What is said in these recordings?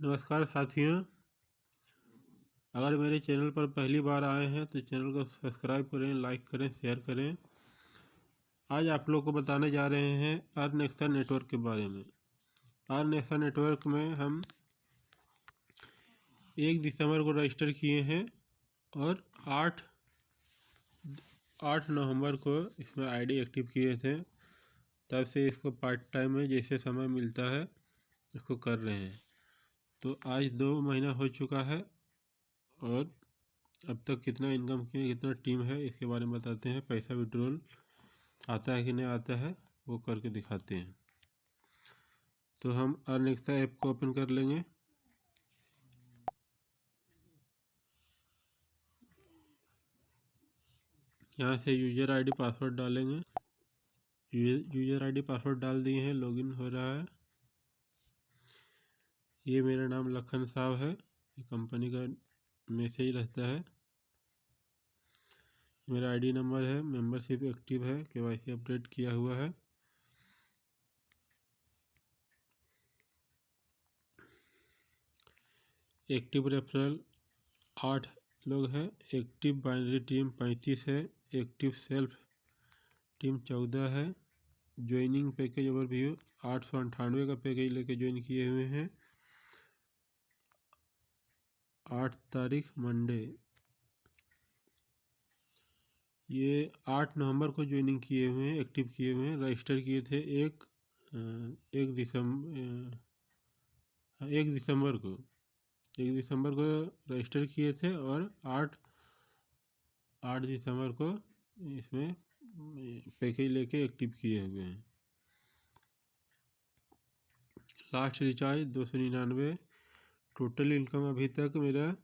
नमस्कार साथियों, अगर मेरे चैनल पर पहली बार आए हैं तो चैनल को सब्सक्राइब करें, लाइक करें, शेयर करें। आज आप लोग को बताने जा रहे हैं अर्न एक्स्ट्रा नेटवर्क के बारे में। अर्न एक्स्ट्रा नेटवर्क में हम 1 दिसंबर को रजिस्टर किए हैं और 8 नवंबर को इसमें आईडी एक्टिव किए थे। तब से इसको पार्ट टाइम में जैसे समय मिलता है इसको कर रहे हैं। तो आज 2 महीना हो चुका है और अब तक कितना इनकम किया, कितना टीम है, इसके बारे में बताते हैं। पैसा विड्रॉल आता है कि नहीं आता है वो करके दिखाते हैं। तो हम अर्न एक्स्ट्रा ऐप को ओपन कर लेंगे। यहाँ से यूज़र आईडी पासवर्ड डालेंगे। यूज़र आईडी पासवर्ड डाल दिए हैं, लॉगिन हो रहा है। ये मेरा नाम लखन साहब है, ये कंपनी का मैसेज रहता है। मेरा आईडी नंबर है, मेंबरशिप एक्टिव है, केवाईसी अपडेट किया हुआ है। एक्टिव रेफरल 8 लोग हैं। एक्टिव बाइनरी टीम 35 है। एक्टिव सेल्फ टीम 14 है। ज्वाइनिंग पैकेज ओवरव्यू 898 का पैकेज लेके ज्वाइन किए हुए हैं। 8 तारीख मंडे, ये 8 नवंबर को ज्वाइनिंग किए हुए हैं, एक्टिव किए हुए हैं। रजिस्टर किए थे 1 दिसंबर को रजिस्टर किए थे और 8 दिसंबर को इसमें पैकेज लेके एक्टिव किए हुए हैं। Last recharge 299। टोटल इनकम अभी तक मेरा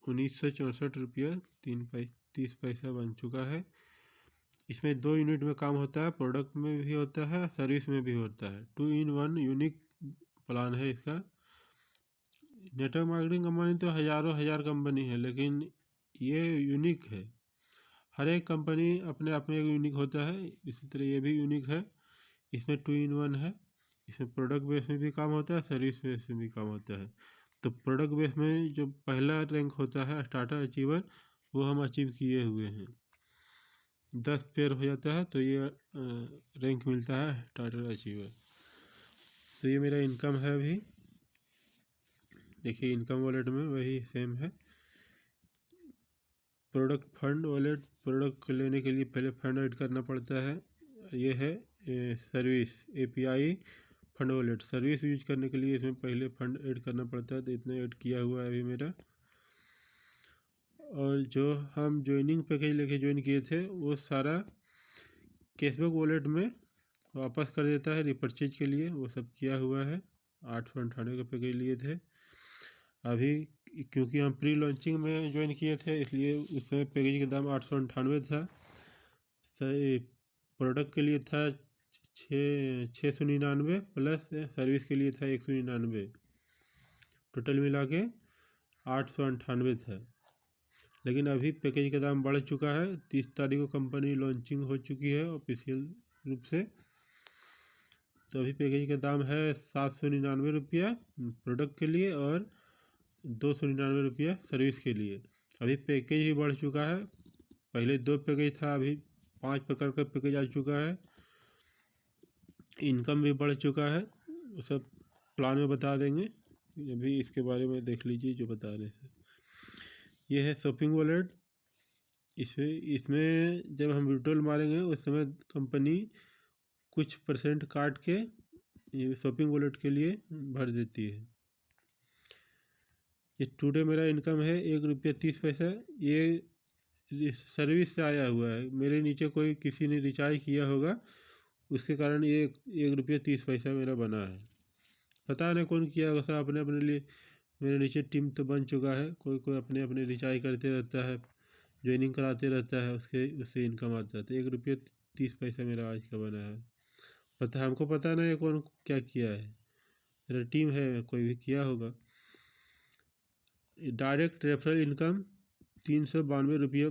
1964 रुपया 30 पैसा बन चुका है। इसमें 2 यूनिट में काम होता है, प्रोडक्ट में भी होता है, सर्विस में भी होता है। 2 in 1 यूनिक प्लान है इसका। नेटवर्क मार्केटिंग कंपनी तो हज़ारों हज़ार कंपनी है, लेकिन ये यूनिक है। हर एक कंपनी अपने आप में एक यूनिक होता है, इसी तरह ये भी यूनिक है। इसमें 2 in 1 है। इसमें प्रोडक्ट बेस में भी काम होता है, सर्विस बेस में भी काम होता है। तो प्रोडक्ट बेस में जो पहला रैंक होता है स्टार्टर अचीवर, वो हम अचीव किए हुए हैं। 10 पेयर हो जाता है तो ये रैंक मिलता है स्टार्टर अचीवर। तो ये मेरा इनकम है अभी। देखिए इनकम वॉलेट में वही सेम है। प्रोडक्ट फंड वॉलेट, प्रोडक्ट लेने के लिए पहले फंड ऐड करना पड़ता है। ये है service API fund wallet. Service use करने के लिए इसमें पहले फंड ऐड करना पड़ता है, तो इतना ऐड किया हुआ है अभी मेरा। और जो हम ज्वाइनिंग पैकेज लेके ज्वाइन किए थे वो सारा कैशबैक वॉलेट में वापस कर देता है रिपर्चेज के लिए, वो सब किया हुआ है। 898 का पैकेज लिए थे। अभी क्योंकि हम प्री लॉन्चिंग में ज्वाइन किए थे इसलिए उस समय पैकेज का दाम 898 था। प्रोडक्ट के लिए था 699 प्लस सर्विस के लिए था 199, टोटल मिला के 898 था। लेकिन अभी पैकेज का दाम बढ़ चुका है। 30 तारीख को कंपनी लॉन्चिंग हो चुकी है ऑफिशियल रूप से। तो अभी पैकेज का दाम है 799 रुपया प्रोडक्ट के लिए और 299 रुपया सर्विस के लिए। अभी पैकेज ही बढ़ चुका है। पहले 2 पैकेज था, अभी 5 प्रकार का पैकेज आ चुका है। इनकम भी बढ़ चुका है, वो सब प्लान में बता देंगे। अभी इसके बारे में देख लीजिए जो बता रहे थे। ये है शॉपिंग वॉलेट। इसमें जब हम विड्रॉल मारेंगे उस समय कंपनी कुछ % काट के ये शॉपिंग वॉलेट के लिए भर देती है। ये टुडे मेरा इनकम है 1 रुपया 30 पैसा। ये सर्विस से आया हुआ है। मेरे नीचे कोई किसी ने रिचार्ज किया होगा, उसके कारण ये 1 रुपया 30 पैसा मेरा बना है। पता नहीं कौन किया होगा, सब अपने अपने लिए। मेरे नीचे टीम तो बन चुका है, कोई कोई अपने अपने रिचार्ज करते रहता है, ज्वाइनिंग कराते रहता है, उससे इनकम आता है। तो 1 रुपया 30 पैसा मेरा आज का बना है। हमको पता नहीं कौन क्या किया है, मेरा टीम है, कोई भी किया होगा। डायरेक्ट रेफरल इनकम 392 रुपया,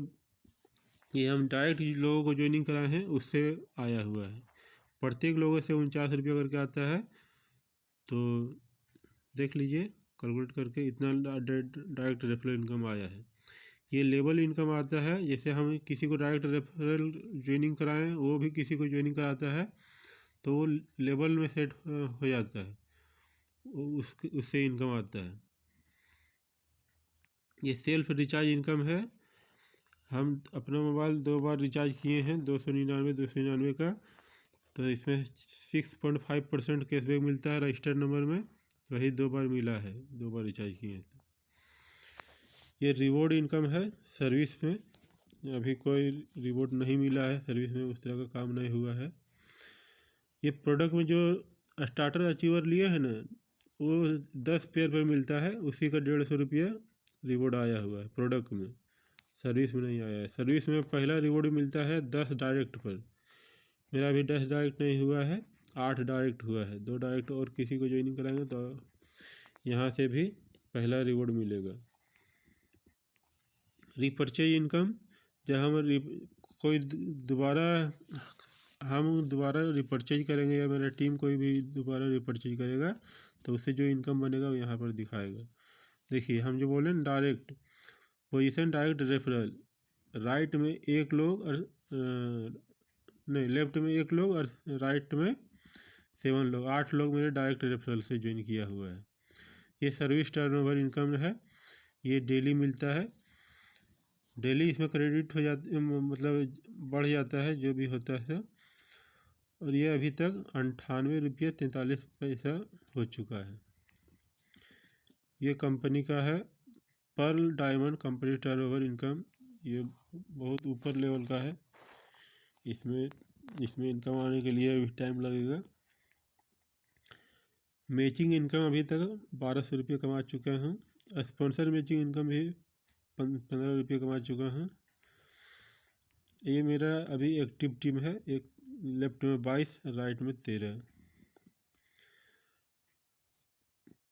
ये हम डायरेक्ट लोगों को ज्वाइनिंग कराए हैं उससे आया हुआ है। प्रत्येक लोगों से 49 रुपया करके आता है। तो देख लीजिए कैलकुलेट करके इतना डायरेक्ट रेफरल इनकम आया है। ये लेबल इनकम आता है, जैसे हम किसी को डायरेक्ट रेफरल ज्वाइनिंग कराएं, वो भी किसी को ज्वाइनिंग कराता है तो वो लेबल में सेट हो जाता है, उससे इनकम आता है। ये सेल्फ रिचार्ज इनकम है। हम अपना मोबाइल 2 बार रिचार्ज किए हैं, 299 का, तो इसमें 6.5% कैशबैक मिलता है रजिस्टर्ड नंबर में। वही 2 बार मिला है, 2 बार रिचार्ज किए हैं। ये रिवॉर्ड इनकम है सर्विस में। अभी कोई रिवॉर्ड नहीं मिला है सर्विस में, उस तरह का काम नहीं हुआ है। ये प्रोडक्ट में जो स्टार्टर अचीवर लिए हैं ना, वो 10 पेयर पर मिलता है, उसी का 150 रुपया रिवॉर्ड आया हुआ है प्रोडक्ट में, सर्विस में नहीं आया है। सर्विस में पहला रिवॉर्ड मिलता है 10 डायरेक्ट पर। मेरा अभी 10 डायरेक्ट नहीं हुआ है, 8 डायरेक्ट हुआ है। 2 डायरेक्ट और किसी को ज्वाइनिंग कराएंगे तो यहाँ से भी पहला रिवॉर्ड मिलेगा। रिपर्चेज इनकम, जब हम दोबारा रिपर्चेज करेंगे या मेरा टीम कोई भी दोबारा रिपर्चेज करेगा तो उससे जो इनकम बनेगा वो यहाँ पर दिखाएगा। देखिए, हम जो बोले ना direct position, direct referral, right में 1 लोग और नहीं, लेफ्ट में 1 लोग और राइट में 7 लोग, 8 लोग मेरे डायरेक्ट रेफरल से ज्वाइन किया हुआ है। ये सर्विस टर्नओवर इनकम है, ये डेली मिलता है। डेली इसमें क्रेडिट हो जाता, मतलब बढ़ जाता है जो भी होता है। और ये अभी तक 98.43 रुपया हो चुका है। ये कंपनी का है, pearl diamond company turnover income. ये बहुत ऊपर लेवल का है। इसमें इनकम आने के लिए अभी टाइम लगेगा। मैचिंग इनकम अभी तक 1200 रुपये कमा चुका हूँ। स्पॉन्सर मैचिंग इनकम भी 15 रुपये कमा चुका हूँ। ये मेरा अभी एक्टिव टीम है, एक लेफ्ट में 22, राइट में 13।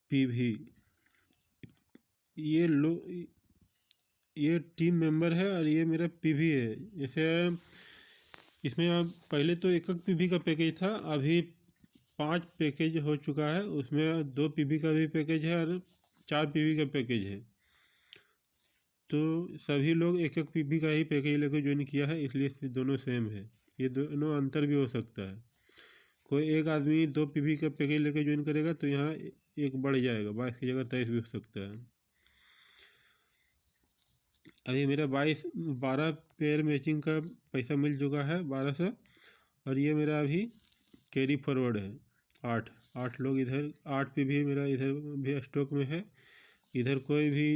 पीवी, ये टीम मेंबर है और ये मेरा पीवी है। जैसे इसमें अब पहले तो एक पीवी का पैकेज था, अभी 5 पैकेज हो चुका है। उसमें 2 पीवी का भी पैकेज है और 4 पीवी का पैकेज है। तो सभी लोग एक पीवी का ही पैकेज लेकर ज्वाइन किया है, इसलिए दोनों सेम है। ये दोनों अंतर भी हो सकता है। कोई एक आदमी 2 पीवी का पैकेज लेकर ज्वाइन करेगा तो यहाँ एक बढ़ जाएगा, 22 की जगह 23 भी हो सकता है। अभी मेरा 12 पेयर मैचिंग का पैसा मिल चुका है, 1200। और ये मेरा अभी कैरी फॉरवर्ड है, 8 लोग इधर, 8 पीवी मेरा इधर भी स्टॉक में है। इधर कोई भी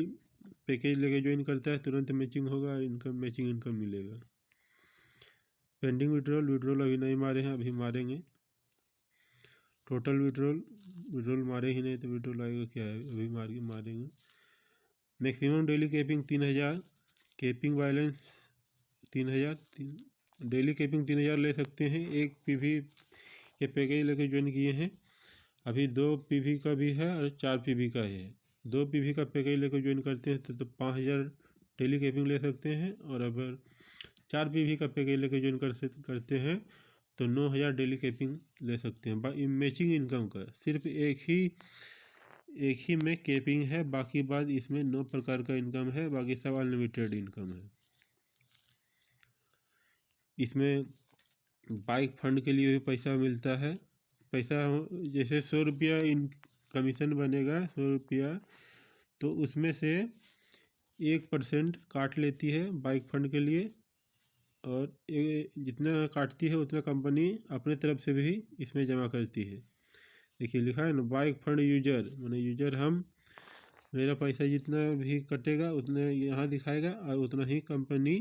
पैकेज लेके ज्वाइन करता है तुरंत मैचिंग होगा और मैचिंग इनकम मिलेगा। पेंडिंग विड्रॉल अभी नहीं मारे हैं, अभी मारेंगे। टोटल विड्रॉल मारे ही नहीं तो विड्रॉल आएगा क्या है, अभी मारेंगे। Maximum daily capping 3000, capping balance 3000, daily capping 3000 ले सकते हैं। एक पीवी के पैकेज लेके ज्वाइन किए हैं। अभी 2 पीवी का भी है और 4 पीवी का है। 2 पीवी का पैकेज लेकर ज्वाइन करते हैं तो 5000 डेली कैपिंग ले सकते हैं। और अगर 4 पीवी का पैकेज लेकर ज्वाइन करते हैं तो 9000 डेली कैपिंग ले सकते हैं। मैचिंग इनकम का सिर्फ एक ही में कैपिंग है, बाकी बाद इसमें 9 प्रकार का इनकम है, बाकी सब अनलिमिटेड इनकम है। इसमें बाइक फंड के लिए भी पैसा मिलता है। पैसा जैसे 100 रुपया कमीशन बनेगा, 100 रुपया, तो उसमें से 1% काट लेती है बाइक फंड के लिए। और जितना काटती है उतना कंपनी अपने तरफ से भी इसमें जमा करती है। देखिए लिखा है ना, बाइक फंड यूजर, माने यूजर हम, मेरा पैसा जितना भी कटेगा उतना यहाँ दिखाएगा और उतना ही कंपनी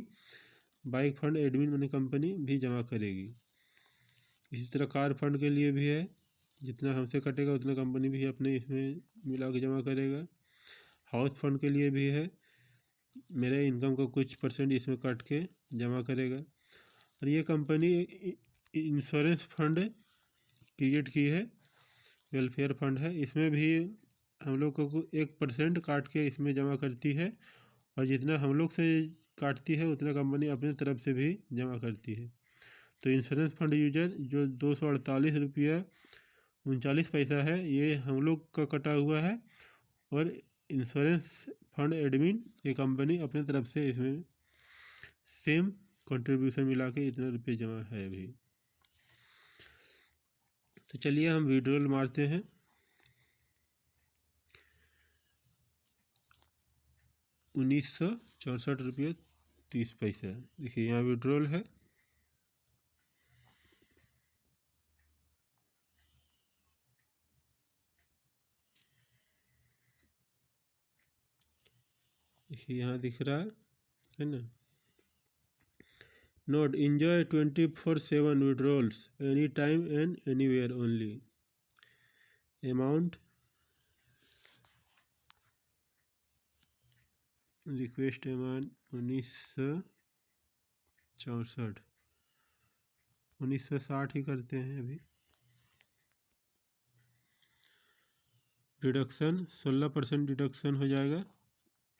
बाइक फंड एडमिन माने कंपनी भी जमा करेगी। इसी तरह कार फंड के लिए भी है, जितना हमसे कटेगा उतना कंपनी भी अपने इसमें मिला के जमा करेगा। हाउस फंड के लिए भी है, मेरे इनकम का कुछ % इसमें काट के जमा करेगा। और ये कंपनी इंश्योरेंस फंड क्रिएट की है, वेलफेयर फंड है, इसमें भी हम लोग को 1% काट के इसमें जमा करती है। और जितना हम लोग से काटती है उतना कंपनी अपने तरफ से भी जमा करती है। तो इंश्योरेंस फंड यूजर जो 248 रुपया 39 पैसा है, ये हम लोग का कटा हुआ है। और इंश्योरेंस फंड एडमिन ये कंपनी अपने तरफ से इसमें सेम कंट्रीब्यूशन मिला के इतना रुपये जमा है अभी। तो चलिए हम विड्रॉल मारते हैं। ₹1964.30। देखिए यहाँ विड्रॉल है। देखिए यहाँ दिख रहा है ना, note enjoy 24/7 withdrawals anytime and anywhere only, amount request amount 1960 ही करते हैं अभी। डिडक्शन 16% डिडक्शन हो जाएगा।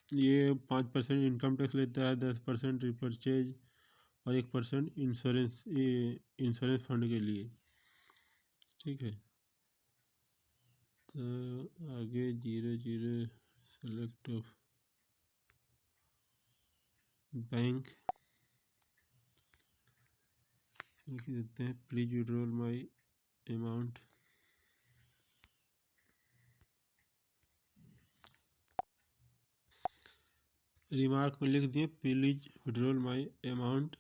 ये 5% इनकम टैक्स लेता है, 10% रिपर्चेज और 1% इंश्योरेंस फंड के लिए। ठीक है, तो आगे 00 सेलेक्ट ऑफ बैंक लिख देते हैं, please withdrawal my amount. Remark में लिख दिए प्लीज विड्रॉल माई अमाउंट।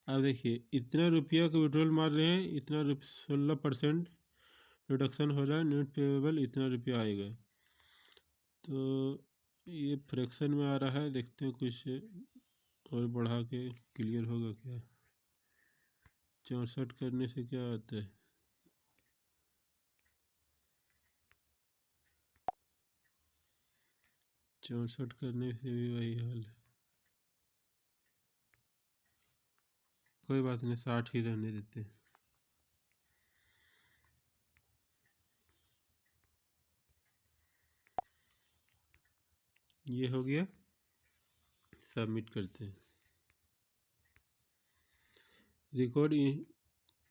अब देखिए इतना रुपया का विड्रॉल मार रहे हैं, इतना 16% रिडक्शन हो रहा है, नेट पेएबल इतना रुपया आएगा। तो ये फ्रैक्शन में आ रहा है, देखते हैं कुछ और बढ़ा के क्लियर होगा क्या। 64 करने से क्या आता है, 64 करने से भी वही हाल है। कोई बात नहीं, 60 ही रहने देते हैं। ये हो गया, सबमिट करते हैं। Record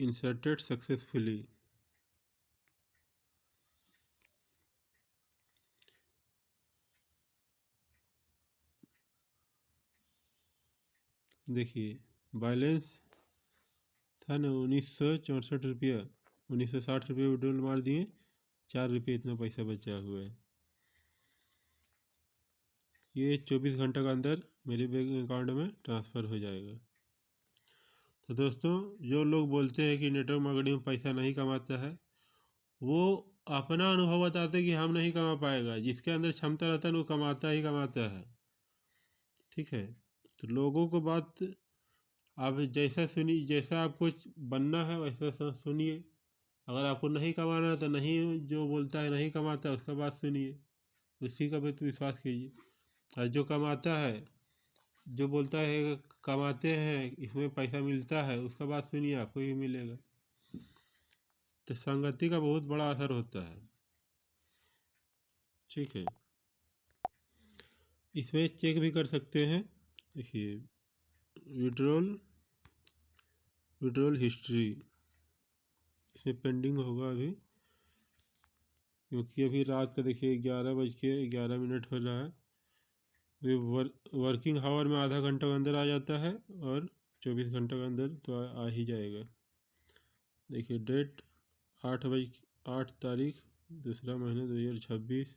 inserted successfully. देखिए बैलेंस था ना 1964 रुपया, 1960 विड्रॉल मार दिए, 4 रुपये इतना पैसा बचा हुआ है। ये 24 घंटे के अंदर मेरे बैंक अकाउंट में ट्रांसफ़र हो जाएगा। तो दोस्तों, जो लोग बोलते हैं कि नेटवर्क मार्केटिंग में पैसा नहीं कमाता है, वो अपना अनुभव बताते हैं कि हम नहीं कमा पाएगा। जिसके अंदर क्षमता रहता है वो कमाता ही कमाता है। ठीक है, तो लोगों को बात आप जैसा सुनिए, जैसा आपको बनना है वैसा सुनिए। अगर आपको नहीं कमाना है तो नहीं, जो बोलता है नहीं कमाता है उसका बात सुनिए, उसी का भी तो विश्वास कीजिए। और जो कमाता है, जो बोलता है कमाते हैं इसमें पैसा मिलता है, उसका बात सुनिए, आपको ही मिलेगा। तो संगति का बहुत बड़ा असर होता है। ठीक है, इसमें चेक भी कर सकते हैं। देखिए विड्रॉल हिस्ट्री, इसमें पेंडिंग होगा अभी, क्योंकि अभी रात का देखिए 11:11 हो रहा है। वे वर्किंग हावर में आधा घंटा के अंदर आ जाता है और 24 घंटे के अंदर तो आ ही जाएगा। देखिए डेट 8 तारीख 2 महीना 2026,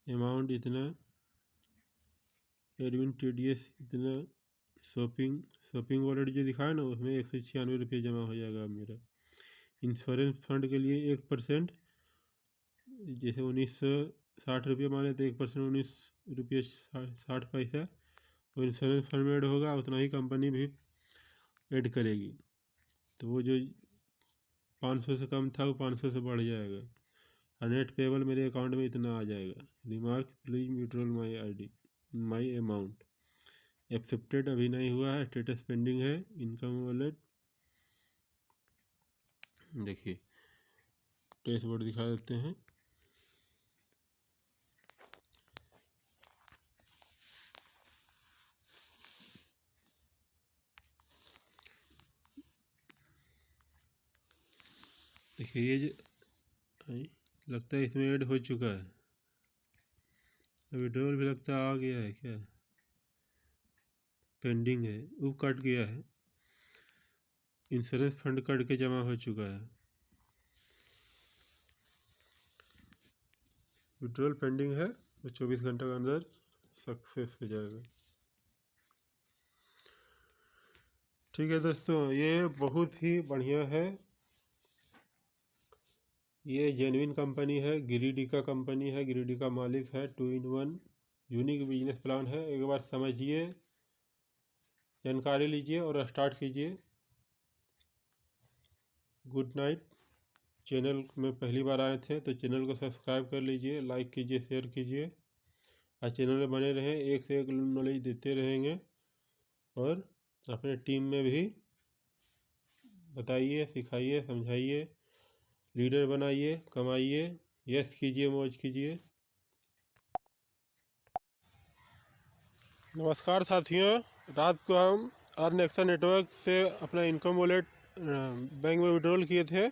अमाउंट इतना, एडमिन TDS इतना, शॉपिंग वॉलेट जो दिखाया ना उसमें 196 रुपये जमा हो जाएगा मेरा। इंश्योरेंस फंड के लिए 1%, जैसे 1960 माने तो 1% 19 रुपये 60 पैसा वो इंश्योरेंस फंड में ऐड होगा, उतना ही कंपनी भी ऐड करेगी। तो वो जो 500 से कम था वो 500 से बढ़ जाएगा और नेट पेबल मेरे अकाउंट में इतना आ जाएगा। Remark please withdrawal my amount. Accepted अभी नहीं हुआ है, स्टेटस पेंडिंग है। इनकम वॉलेट देखिए डैशबोर्ड दिखा देते हैं। देखिए ये जो लगता है इसमें ऐड हो चुका है, विड्रॉल भी लगता है आ गया है, क्या पेंडिंग है, वो कट गया है, इंश्योरेंस फंड कट के जमा हो चुका है, विड्रॉल पेंडिंग है, वो 24 घंटे के अंदर सक्सेस हो जाएगा। ठीक है दोस्तों, ये बहुत ही बढ़िया है, ये जेन्युइन कंपनी है, गिरिडी का कंपनी है, गिरिडी का मालिक है, 2-in-1 यूनिक बिजनेस प्लान है। एक बार समझिए, जानकारी लीजिए और स्टार्ट कीजिए। Good night. चैनल में पहली बार आए थे तो चैनल को सब्सक्राइब कर लीजिए, लाइक कीजिए, शेयर कीजिए और चैनल में बने रहें, एक से एक नॉलेज देते रहेंगे और अपने टीम में भी बताइए, सिखाइए, समझाइए, लीडर बनाइए, कमाइए, यस कीजिए, मौज कीजिए। नमस्कार साथियों, रात को हम अर्नएक्सा नेटवर्क से अपना इनकम वॉलेट बैंक में विड्रॉल किए थे,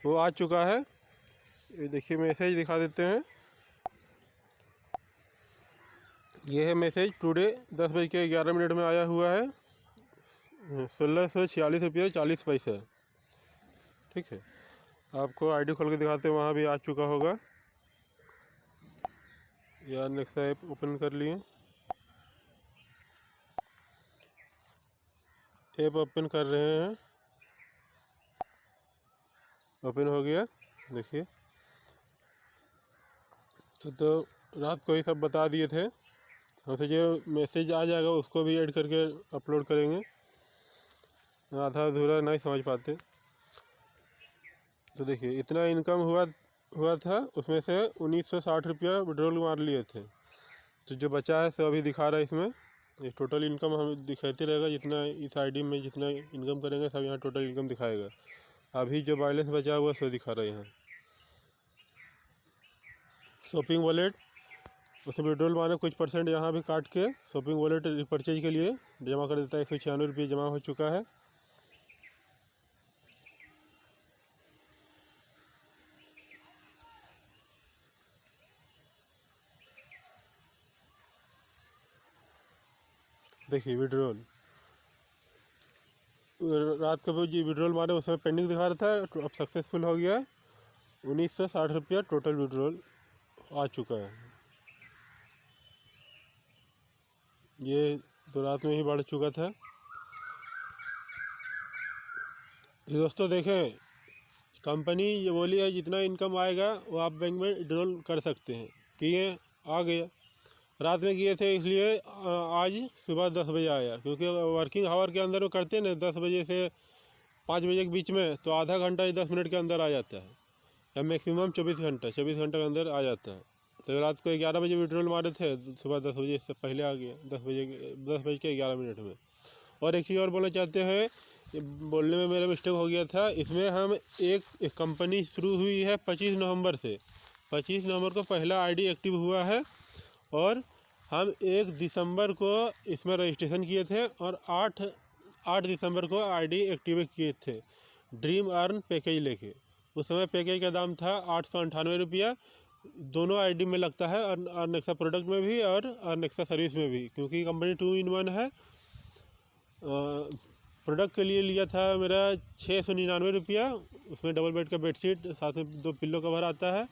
वो आ चुका है। ये देखिए, मैसेज दिखा देते हैं। ये है मैसेज, टुडे 10:11 में आया हुआ है, 1646 रुपये 40 पैसे। ठीक है, आपको आईडी खोल के दिखाते हैं, वहाँ भी आ चुका होगा। ये अर्नएक्सा ऐप ओपन कर लिए, ऐप ओपन कर रहे हैं, ओपन हो गया। देखिए, तो रात को ही सब बता दिए थे, हमसे जो मैसेज आ जाएगा उसको भी ऐड करके अपलोड करेंगे, आधा अधूरा नहीं समझ पाते। तो देखिए, इतना इनकम हुआ था, उसमें से 1960 रुपया विड्रॉल मार लिए थे। तो जो बचा है सो अभी दिखा रहा है इसमें। ये टोटल इनकम हम दिखाते रहेगा, जितना इस आईडी में जितना इनकम करेंगे सब यहाँ टोटल इनकम दिखाएगा। अभी जो बैलेंस बचा हुआ सो दिखा रहा है यहाँ। शॉपिंग वॉलेट, उसमें विड्रॉल मारे कुछ परसेंट यहाँ भी काट के शॉपिंग वॉलेट रिपर्चेज के लिए जमा कर देता है। 196 रुपये जमा हो चुका है। देखिए, विड्रॉल रात को जो विड्रॉल मारे उसमें पेंडिंग दिखा रहा था, अब सक्सेसफुल हो गया। 1960 रुपया टोटल विड्रॉल आ चुका है। ये तो रात में ही बढ़ चुका था। तो दोस्तों देखें, कंपनी ये बोली है जितना इनकम आएगा वो आप बैंक में विड्रॉल कर सकते हैं, किए, आ गया। रात में किए थे इसलिए आज सुबह 10 बजे आया, क्योंकि वर्किंग आवर के अंदर वो करते हैं ना, 10 बजे से 5 बजे के बीच में, तो आधा घंटा या 10 मिनट के अंदर आ जाता है, या मैक्सिमम 24 घंटे के अंदर आ जाता है। तो रात को 11 बजे विड्रॉल मारे थे, सुबह 10 बजे से पहले आ गया, 10:11 में। और एक चीज़ और बोलना चाहते हैं, बोलने में मेरा मिस्टेक हो गया था। इसमें हम एक कंपनी शुरू हुई है 25 नवंबर से, 25 नवंबर को पहला आईडी एक्टिव हुआ है और हम 1 दिसंबर को इसमें रजिस्ट्रेशन किए थे और 8 दिसंबर को आईडी एक्टिवेट किए थे, ड्रीम अर्न पैकेज लेके। उस समय पैकेज का दाम था 898 रुपया। दोनों आईडी में लगता है, अर्नएक्सा प्रोडक्ट में भी और अर्नएक्सा सर्विस में भी, क्योंकि कंपनी 2-in-1 है। प्रोडक्ट के लिए लिया था मेरा 699 रुपया, उसमें डबल बेड का बेडशीट, साथ में 2 पिल्लो कवर आता है।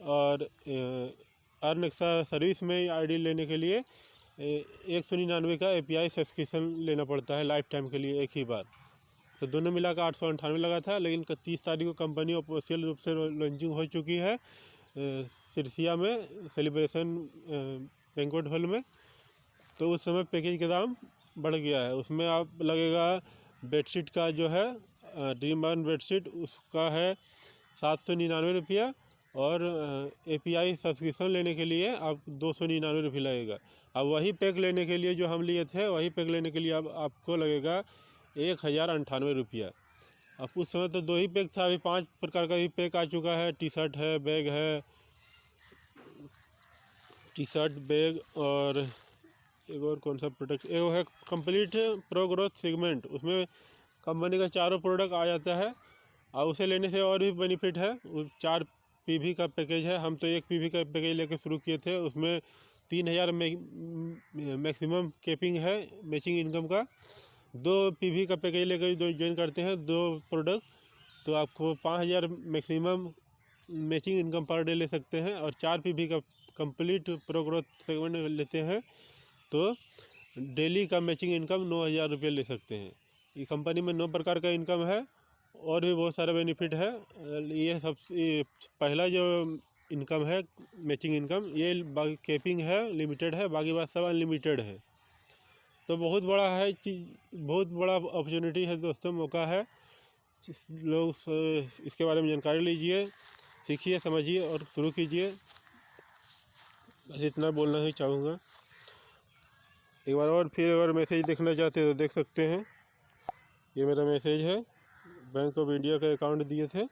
और अर्नएक्सा सर्विस में आईडी लेने के लिए 199 का API सब्सक्रिप्शन लेना पड़ता है लाइफ टाइम के लिए, एक ही बार। तो दोनों मिलाकर 898 लगा था। लेकिन 30 तारीख को कंपनी ऑफिशियल रूप से लॉन्चिंग हो चुकी है सिरसिया में, सेलिब्रेशन बैंक्वेट हॉल में। तो उस समय पैकेज का दाम बढ़ गया है। उसमें आप लगेगा बेडशीट का जो है ड्रीम अर्न बेडशीट, उसका है 799 रुपया, और API सब्सक्रिप्शन लेने के लिए आप 299 रुपये लगेगा। अब वही पैक लेने के लिए जो हम लिए थे, वही पैक लेने के लिए अब आपको लगेगा 1098 रुपया। अब उस समय तो 2 ही पैक था, अभी 5 प्रकार का भी पैक आ चुका है। टी-शर्ट है, बैग है, टी-शर्ट, बैग, और एक और कौन सा प्रोडक्ट, एक है कंप्लीट प्रो ग्रोथ सेगमेंट। उसमें कंपनी का 4 प्रोडक्ट आ जाता है और उसे लेने से और भी बेनिफिट है। वो 4 पीवी का पैकेज है। हम तो एक पीवी का पैकेज लेकर शुरू किए थे, उसमें 3000 मैक्सिमम कैपिंग है मैचिंग इनकम का। 2 पीवी का पैकेज लेकर ज्वाइन करते हैं 2 प्रोडक्ट, तो आपको 5000 maximum matching income per day ले सकते हैं। और 4 पीवी का कंप्लीट प्रो ग्रोथ सेगमेंट लेते हैं तो डेली का मैचिंग इनकम 9000 रुपये ले सकते हैं। ये कंपनी में 9 प्रकार का इनकम है और भी बहुत सारा बेनिफिट है। ये पहला जो इनकम है मैचिंग इनकम, ये बाकी कैपिंग है, लिमिटेड है, बाकी बात सब अनलिमिटेड है। तो बहुत बड़ा है, बहुत बड़ा अपॉर्चुनिटी है दोस्तों, मौका है। लोग इसके बारे में जानकारी लीजिए, सीखिए, समझिए और शुरू कीजिए। बस इतना बोलना ही चाहूँगा। एक बार और फिर अगर मैसेज देखना चाहते हैं तो देख सकते हैं। ये मेरा मैसेज है, बैंक ऑफ इंडिया का अकाउंट दिए थे,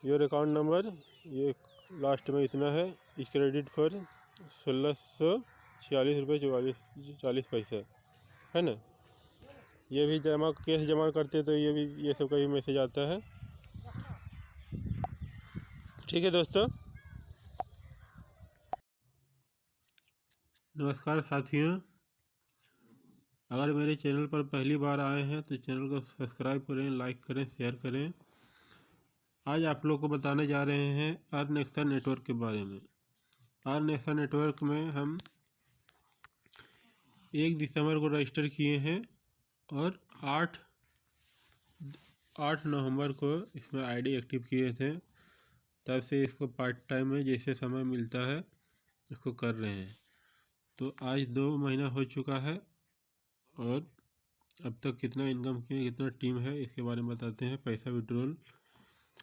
योर अकाउंट नंबर, ये लास्ट में इतना है। इस क्रेडिट फॉर 1646 रुपये 40 पैसे है ना। ये भी कैश जमा करते तो ये सब का भी मैसेज आता है। ठीक है दोस्तों, नमस्कार साथियों। अगर मेरे चैनल पर पहली बार आए हैं तो चैनल को सब्सक्राइब करें, लाइक करें, शेयर करें। आज आप लोग को बताने जा रहे हैं अर्नएक्सा नेटवर्क के बारे में। अर्नएक्सा नेटवर्क में हम 1 दिसंबर को रजिस्टर किए हैं और 8 नवंबर को इसमें आईडी एक्टिव किए थे। तब से इसको पार्ट टाइम में जैसे समय मिलता है इसको कर रहे हैं। तो आज 2 महीना हो चुका है और अब तक कितना इनकम किया, कितना टीम है, इसके बारे में बताते हैं। पैसा विड्रॉल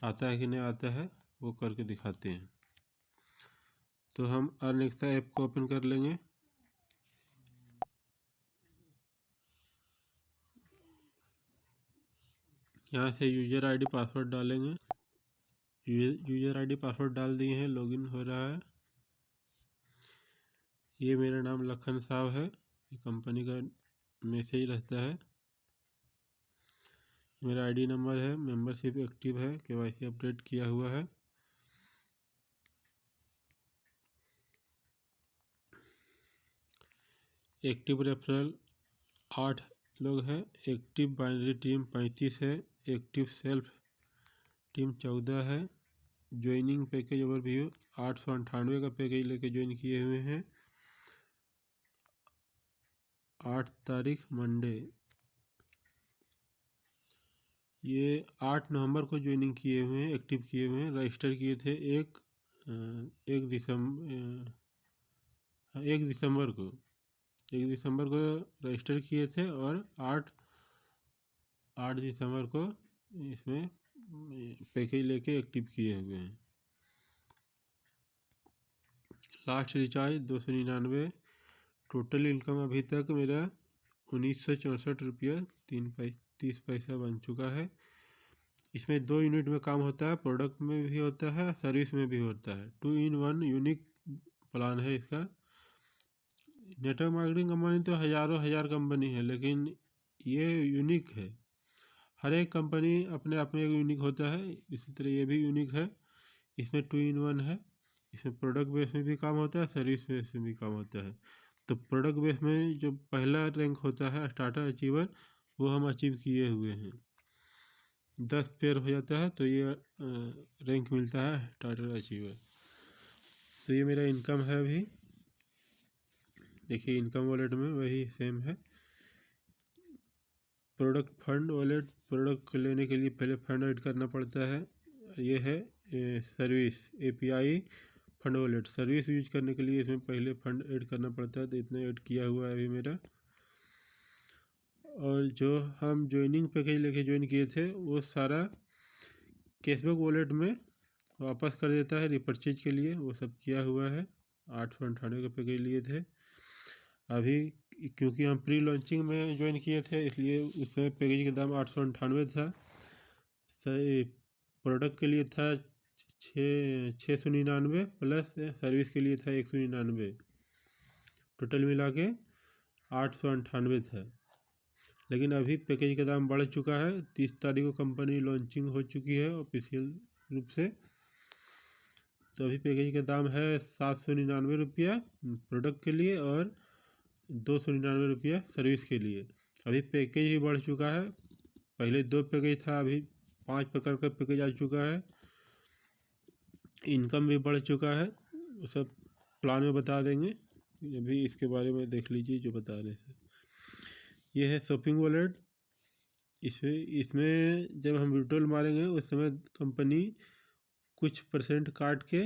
आता है कि नहीं आता है वो करके दिखाते हैं। तो हम अर्नएक्सा ऐप को ओपन कर लेंगे। यहाँ से यूज़र आईडी पासवर्ड डालेंगे। यूज़र आईडी पासवर्ड डाल दिए हैं, लॉगिन हो रहा है। ये मेरा नाम लखन साहब है, ये कंपनी का मैसेज रहता है। मेरा आईडी नंबर है, मेंबरशिप एक्टिव है, केवाईसी अपडेट किया हुआ है। एक्टिव रेफरल 8 लोग हैं। एक्टिव बाइनरी टीम 35 है। एक्टिव सेल्फ टीम 14 है। ज्वाइनिंग पैकेज ओवरव्यू 898 का पैकेज लेके ज्वाइन किए हुए हैं। 8 तारीख मंडे, ये 8 नवंबर को ज्वाइनिंग किए हुए हैं, एक्टिव किए हुए हैं। रजिस्टर किए थे 1 दिसंबर को रजिस्टर किए थे और 8 दिसंबर को इसमें पैकेज लेके एक्टिव किए हुए हैं। Last recharge 299। टोटल इनकम अभी तक मेरा 1964 रुपया 30 पैसा बन चुका है। इसमें 2 यूनिट में काम होता है, प्रोडक्ट में भी होता है, सर्विस में भी होता है। 2 in 1 यूनिक प्लान है इसका। नेटवर्क मार्केटिंग कंपनी तो हज़ार कंपनी है, लेकिन ये यूनिक है। हर एक कंपनी अपने आप में एक यूनिक होता है, इसी तरह ये भी यूनिक है। इसमें 2 in 1 है। इसमें प्रोडक्ट बेस में भी काम होता है, सर्विस बेस में भी काम होता है। तो प्रोडक्ट बेस में जो पहला रैंक होता है स्टार्टर अचीवर, वो हम अचीव किए हुए हैं। 10 पेयर हो जाता है तो ये रैंक मिलता है स्टार्टर अचीवर। तो ये मेरा इनकम है अभी। देखिए इनकम वॉलेट में वही सेम है। प्रोडक्ट फंड वॉलेट, प्रोडक्ट लेने के लिए पहले फंड ऐड करना पड़ता है। ये है service API fund wallet. Service use करने के लिए इसमें पहले फंड ऐड करना पड़ता है, तो इतना ऐड किया हुआ है अभी मेरा। और जो हम ज्वाइनिंग पैकेज लेके ज्वाइन किए थे वो सारा कैशबैक वॉलेट में वापस कर देता है रिपर्चेज के लिए, वो सब किया हुआ है। 898 का पैकेज लिए थे। अभी क्योंकि हम प्री लॉन्चिंग में ज्वाइन किए थे इसलिए उसमें पैकेज का दाम 898 था। प्रोडक्ट के लिए था 699 प्लस सर्विस के लिए था 199, टोटल मिला के 898 था। लेकिन अभी पैकेज का दाम बढ़ चुका है। 30 तारीख को कंपनी लॉन्चिंग हो चुकी है ऑफिशियल रूप से। तो अभी पैकेज का दाम है 799 रुपया प्रोडक्ट के लिए और 299 रुपया सर्विस के लिए। अभी पैकेज ही बढ़ चुका है, पहले 2 पैकेज था, अभी 5 प्रकार का पैकेज आ चुका है। इनकम भी बढ़ चुका है, सब प्लान में बता देंगे, अभी इसके बारे में देख लीजिए जो बता रहे थे। ये है शॉपिंग वॉलेट। इसमें जब हम विड्रॉल मारेंगे उस समय कंपनी कुछ % काट के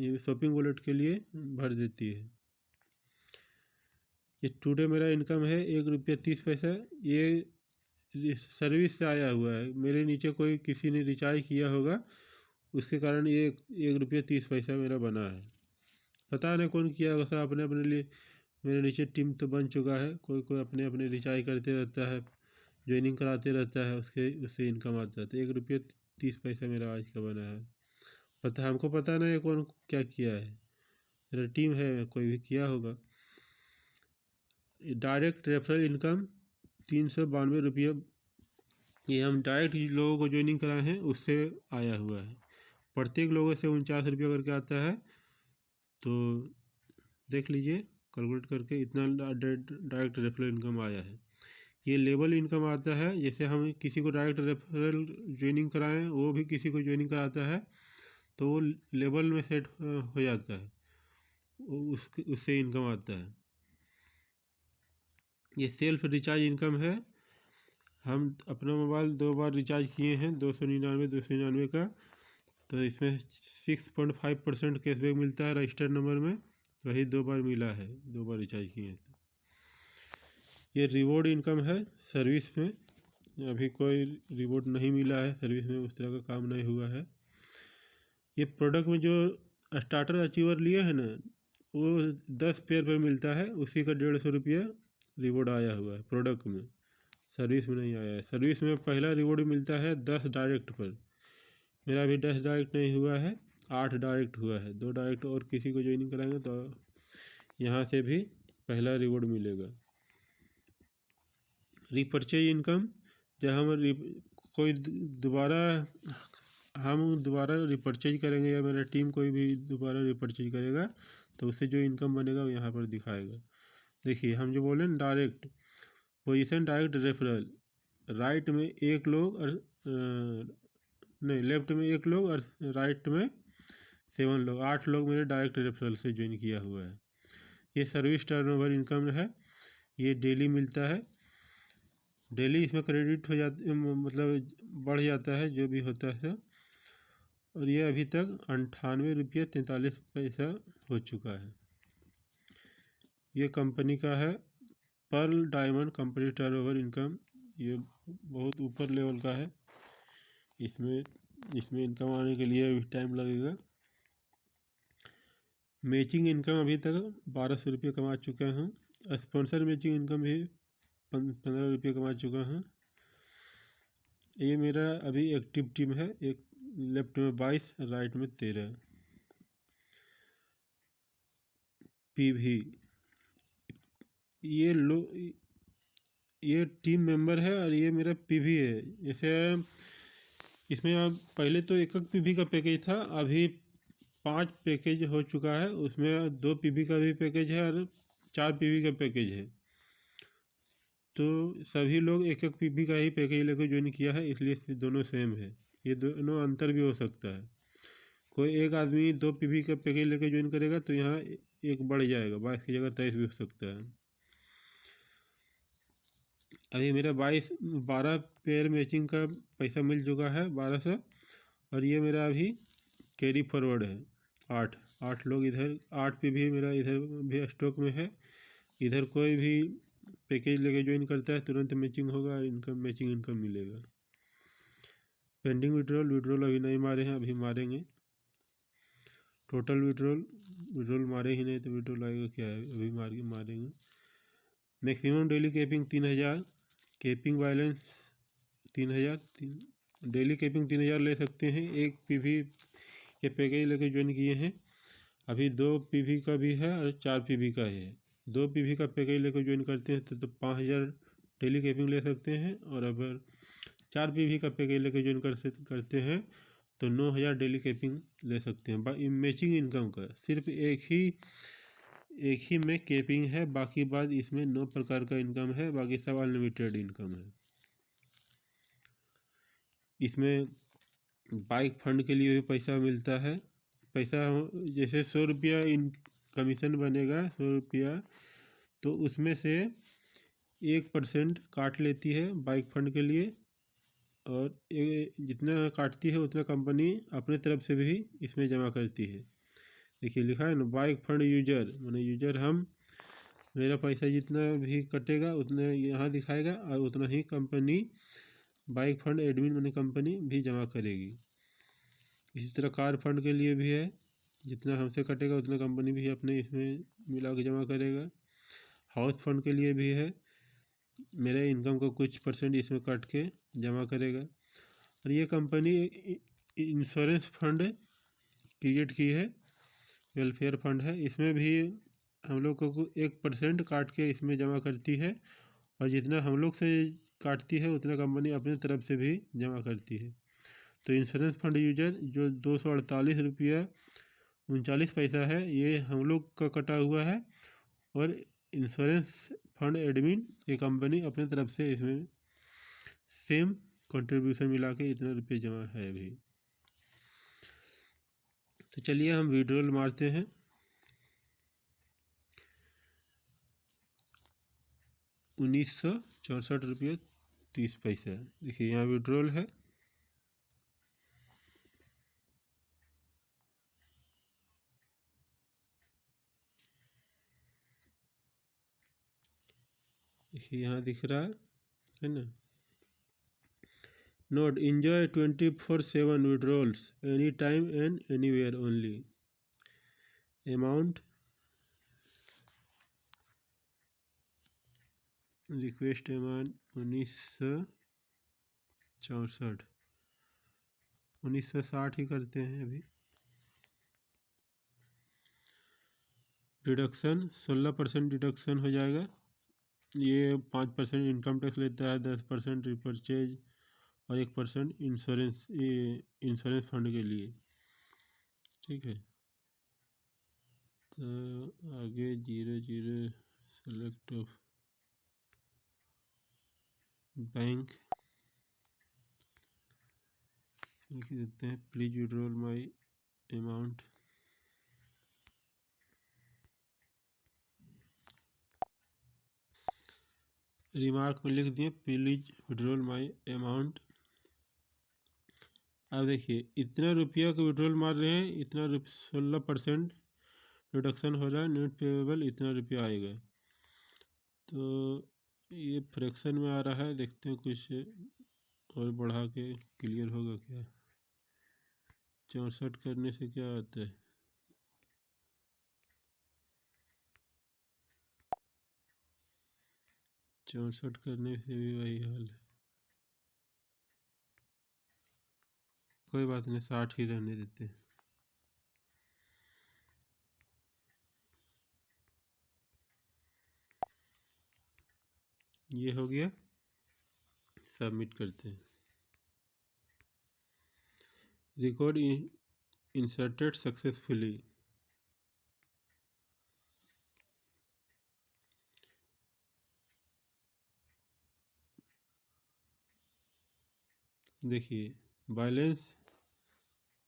ये शॉपिंग वॉलेट के लिए भर देती है। ये टुडे मेरा इनकम है 1 रुपया 30 पैसा। ये सर्विस से आया हुआ है, मेरे नीचे कोई किसी ने रिचार्ज किया होगा, उसके कारण ये 1 रुपया 30 पैसा मेरा बना है। पता नहीं कौन किया होगा, सब अपने अपने लिए। मेरे नीचे टीम तो बन चुका है, कोई कोई अपने अपने रिचार्ज करते रहता है, ज्वाइनिंग कराते रहता है, उससे इनकम आता है। तो 1 रुपया 30 पैसा मेरा आज का बना है। हमको पता नहीं कौन क्या किया है, मेरा टीम है, कोई भी किया होगा। डायरेक्ट रेफरल इनकम 392 रुपया, ये हम डायरेक्ट लोगों को ज्वाइनिंग कराए हैं उससे आया हुआ है। प्रत्येक लोगों से 49 रुपया करके आता है। तो देख लीजिए कैलकुलेट करके, इतना डायरेक्ट रेफरल इनकम आया है। ये लेबल इनकम आता है, जैसे हम किसी को डायरेक्ट रेफरल ज्वाइनिंग कराएं, वो भी किसी को ज्वाइनिंग कराता है तो वो लेबल में सेट हो जाता है, उससे इनकम आता है। ये सेल्फ रिचार्ज इनकम है। हम अपना मोबाइल 2 बार रिचार्ज किए हैं, 299 का, तो इसमें 6.5% कैशबैक मिलता है रजिस्टर्ड नंबर में। वही 2 बार मिला है, 2 बार रिचार्ज किए हैं। ये रिवॉर्ड इनकम है सर्विस में, अभी कोई रिवॉर्ड नहीं मिला है सर्विस में, उस तरह का काम नहीं हुआ है। ये प्रोडक्ट में जो स्टार्टर अचीवर लिए हैं ना, वो 10 पेयर पर मिलता है, उसी का 150 रुपया रिवॉर्ड आया हुआ है प्रोडक्ट में, सर्विस में नहीं आया है। सर्विस में पहला रिवॉर्ड मिलता है 10 डायरेक्ट पर, मेरा अभी 10 डायरेक्ट नहीं हुआ है, 8 डायरेक्ट हुआ है। 2 डायरेक्ट और किसी को ज्वाइनिंग कराएंगे तो यहाँ से भी पहला रिवॉर्ड मिलेगा। रिपर्चेज इनकम, जब हम दोबारा रिपर्चेज करेंगे या मेरा टीम कोई भी दोबारा रिपर्चेज करेगा तो उससे जो इनकम बनेगा वो यहाँ पर दिखाएगा। देखिए हम जो बोले direct position, direct referral, right में 1 लोग और नहीं, लेफ्ट में 1 लोग और राइट में 7 लोग, 8 लोग मेरे डायरेक्ट रेफरल से ज्वाइन किया हुआ है। ये सर्विस टर्नओवर इनकम है, ये डेली मिलता है, डेली इसमें क्रेडिट हो जाता, मतलब बढ़ जाता है जो भी होता है सब। और ये अभी तक 98 रुपया 43 पैसा हो चुका है। ये कंपनी का है, pearl diamond company turnover income, ये बहुत ऊपर लेवल का है। इसमें इनकम आने के लिए अभी टाइम लगेगा। मैचिंग इनकम अभी तक 1200 रुपये कमा चुका हूँ। स्पॉन्सर मैचिंग इनकम भी 15 रुपये कमा चुका हूँ। ये मेरा अभी एक्टिव टीम है, एक लेफ्ट में 22, राइट में 13। पीवी, ये टीम मेंबर है और ये मेरा पीवी है। जैसे इसमें अब पहले तो एक पीवी का पैकेज था, अभी 5 पैकेज हो चुका है, उसमें 2 पीवी का भी पैकेज है और 4 पीवी का पैकेज है। तो सभी लोग एक पीवी का ही पैकेज लेकर ज्वाइन किया है, इसलिए दोनों सेम है। ये दोनों अंतर भी हो सकता है, कोई एक आदमी 2 पीवी का पैकेज लेकर ज्वाइन करेगा तो यहाँ एक बढ़ जाएगा, 22 की जगह 23 भी हो सकता है। अभी मेरा 12 पेयर मैचिंग का पैसा मिल चुका है 1200, और ये मेरा अभी कैरी फॉरवर्ड है 8 लोग इधर, 8 पीवी मेरा इधर भी स्टॉक में है। इधर कोई भी पैकेज लेके ज्वाइन करता है तुरंत मैचिंग होगा और मैचिंग इनकम मिलेगा। पेंडिंग विड्रॉल अभी नहीं मारे हैं, अभी मारेंगे। टोटल विड्रॉल मारे ही नहीं तो विड्रॉल आएगा क्या है, अभी मारेंगे। Maximum daily capping 3000, capping balance 3000, daily capping 3000 ले सकते हैं। एक पीवी के पैकेज लेके ज्वाइन किए हैं, अभी 2 पीवी का भी है और 4 पीवी का है। 2 पीवी का पैकेज लेकर ज्वाइन करते हैं तो 5000 डेली कैपिंग ले सकते हैं, और अगर 4 पीवी का पैकेज लेकर ज्वाइन करते हैं तो 9,000 डेली कैपिंग ले सकते हैं। मैचिंग इनकम का सिर्फ एक ही में कैपिंग है, बाकी बाद इसमें 9 प्रकार का इनकम है, बाकी सब अनलिमिटेड इनकम है। इसमें बाइक फंड के लिए भी पैसा मिलता है। पैसा जैसे 100 रुपया इन कमीशन बनेगा 100 रुपया, तो उसमें से 1% काट लेती है बाइक फंड के लिए, और जितना काटती है उतना कंपनी अपने तरफ से भी इसमें जमा करती है। देखिए लिखा है ना, बाइक फंड यूजर, माने यूजर हम, मेरा पैसा जितना भी कटेगा उतना यहाँ दिखाएगा, और उतना ही कंपनी बाइक फंड एडमिन माने कंपनी भी जमा करेगी। इसी तरह कार फंड के लिए भी है, जितना हमसे कटेगा उतना कंपनी भी अपने इसमें मिला के जमा करेगा। हाउस फंड के लिए भी है, मेरे इनकम का कुछ % इसमें कट के जमा करेगा। और ये कंपनी इंश्योरेंस फंड क्रिएट की है, वेलफेयर फंड है, इसमें भी हम लोग को 1% काट के इसमें जमा करती है, और जितना हम लोग से काटती है उतना कंपनी अपने तरफ से भी जमा करती है। तो इंश्योरेंस फंड यूजर जो 248 रुपया 39 पैसा है, ये हम लोग का कटा हुआ है, और इंश्योरेंस फंड एडमिन ये कंपनी अपने तरफ से इसमें सेम कंट्रीब्यूशन मिला के इतना रुपये जमा है अभी। तो चलिए हम विड्रॉल मारते हैं। ₹1964.30। देखिए यहाँ विड्रॉल है, देखिए यहाँ दिख रहा है ना, note enjoy 24/7 withdrawals anytime and anywhere only, amount request amount 1960 ही करते हैं अभी। डिडक्शन 16% डिडक्शन हो जाएगा। ये 5% इनकम टैक्स लेता है, 10% रिपर्चेज, और 1% इंश्योरेंस फंड के लिए। ठीक है, तो आगे 00 सेलेक्ट ऑफ बैंक लिख देते हैं, please withdrawal my amount. Remark में लिख दिए प्लीज विड्रॉल माय अमाउंट। अब देखिए इतना रुपया का विड्रॉल मार रहे हैं, इतना 16% रिडक्शन हो रहा है, नेट पेएबल इतना रुपया आएगा। तो ये फ्रैक्शन में आ रहा है, देखते हैं कुछ और बढ़ा के क्लियर होगा क्या। 64 करने से क्या आता है, 64 करने से भी वही हाल है। कोई बात नहीं, 60 ही रहने देते हैं। ये हो गया, सबमिट करते हैं। Record inserted successfully. देखिए बैलेंस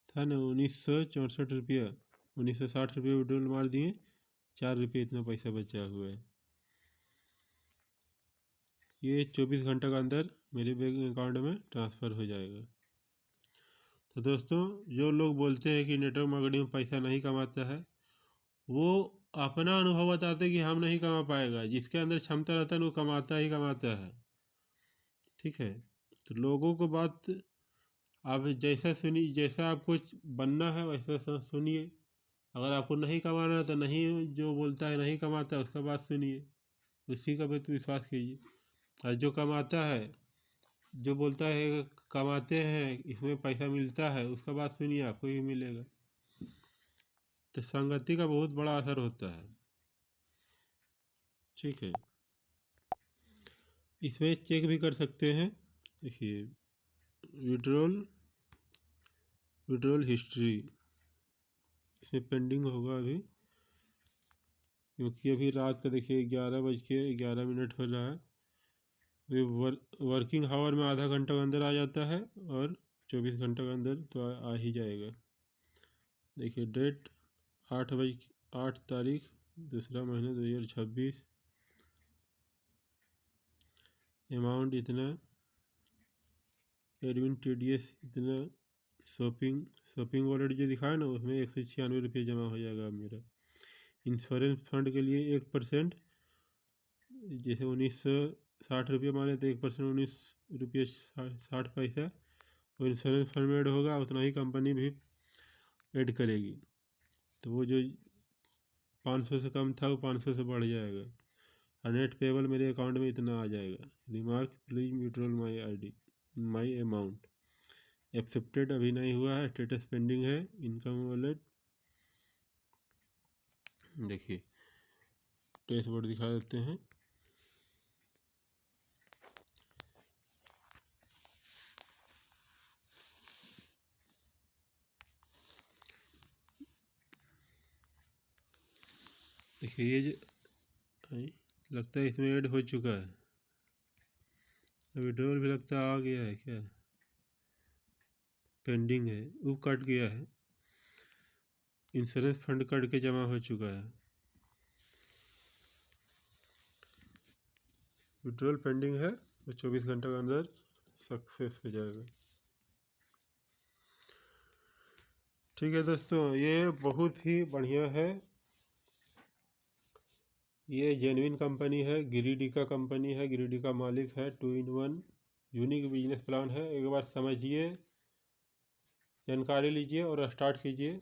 था ना 1964 रुपया, 1960 रुपये विड्रॉल मार दिए, 4 रुपये इतना पैसा बचा हुआ है। ये 24 घंटे के अंदर मेरे बैंक अकाउंट में ट्रांसफ़र हो जाएगा। तो दोस्तों, जो लोग बोलते हैं कि नेटवर्क मार्केटिंग में पैसा नहीं कमाता है, वो अपना अनुभव बताते हैं कि हम नहीं कमा पाएगा। जिसके अंदर क्षमता रहता है वो कमाता ही कमाता है। ठीक है, तो लोगों को बात आप जैसा सुनिए, जैसा आपको बनना है वैसा सुनिए। अगर आपको नहीं कमाना है तो नहीं, जो बोलता है नहीं कमाता है उसका बात सुनिए, उसी का भी तो विश्वास कीजिए। और जो कमाता है, जो बोलता है कमाते हैं इसमें पैसा मिलता है, उसका बात सुनिए, आपको ही मिलेगा। तो संगति का बहुत बड़ा असर होता है। ठीक है, इसमें चेक भी कर सकते हैं। देखिए विड्रॉल विड्रॉल हिस्ट्री, इसमें पेंडिंग होगा अभी, क्योंकि अभी रात का देखिए 11:11 हो रहा है। ये वर्किंग हावर में आधा घंटा के अंदर आ जाता है और 24 घंटे के अंदर तो आ ही जाएगा। देखिए डेट 8 तारीख 2 महीना 2026, अमाउंट इतना, एडमिन TDS इतना, शॉपिंग वॉलेट जो दिखाया ना उसमें 196 रुपये जमा हो जाएगा मेरा। इंश्योरेंस फंड के लिए 1%, जैसे 1960 रुपये माने तो 1% 19 रुपये 60 पैसा वो इंश्योरेंस फंड में ऐड होगा, उतना ही कंपनी भी ऐड करेगी। तो वो जो 500 से कम था वो 500 से बढ़ जाएगा और नेट पेबल मेरे अकाउंट में इतना आ जाएगा। Remark please withdrawal my amount accepted अभी नहीं हुआ है, स्टेटस पेंडिंग है। इनकम वॉलेट देखिए डैशबोर्ड दिखा देते हैं। देखिए ये जो लगता है इसमें ऐड हो चुका है, विड्रॉल भी लगता है आ गया है, क्या पेंडिंग है, वो कट गया है। इंश्योरेंस फंड कट के जमा हो चुका है, विड्रॉल पेंडिंग है, तो 24 घंटे के अंदर सक्सेस हो जाएगा। ठीक है दोस्तों, ये बहुत ही बढ़िया है, ये जेन्युइन कंपनी है, गिरिडी का कंपनी है, गिरिडी का मालिक है, 2-in-1 यूनिक बिजनेस प्लान है। एक बार समझिए, जानकारी लीजिए और स्टार्ट कीजिए।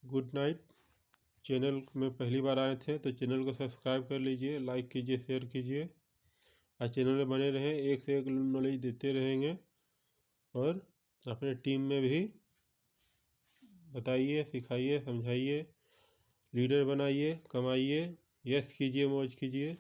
Good night. चैनल में पहली बार आए थे तो चैनल को सब्सक्राइब कर लीजिए, लाइक कीजिए, शेयर कीजिए और चैनल में बने रहें, एक से एक नॉलेज देते रहेंगे और अपने टीम में भी बताइए, सिखाइए, समझाइए, लीडर बनाइए, कमाइए, यश कीजिए, मौज कीजिए।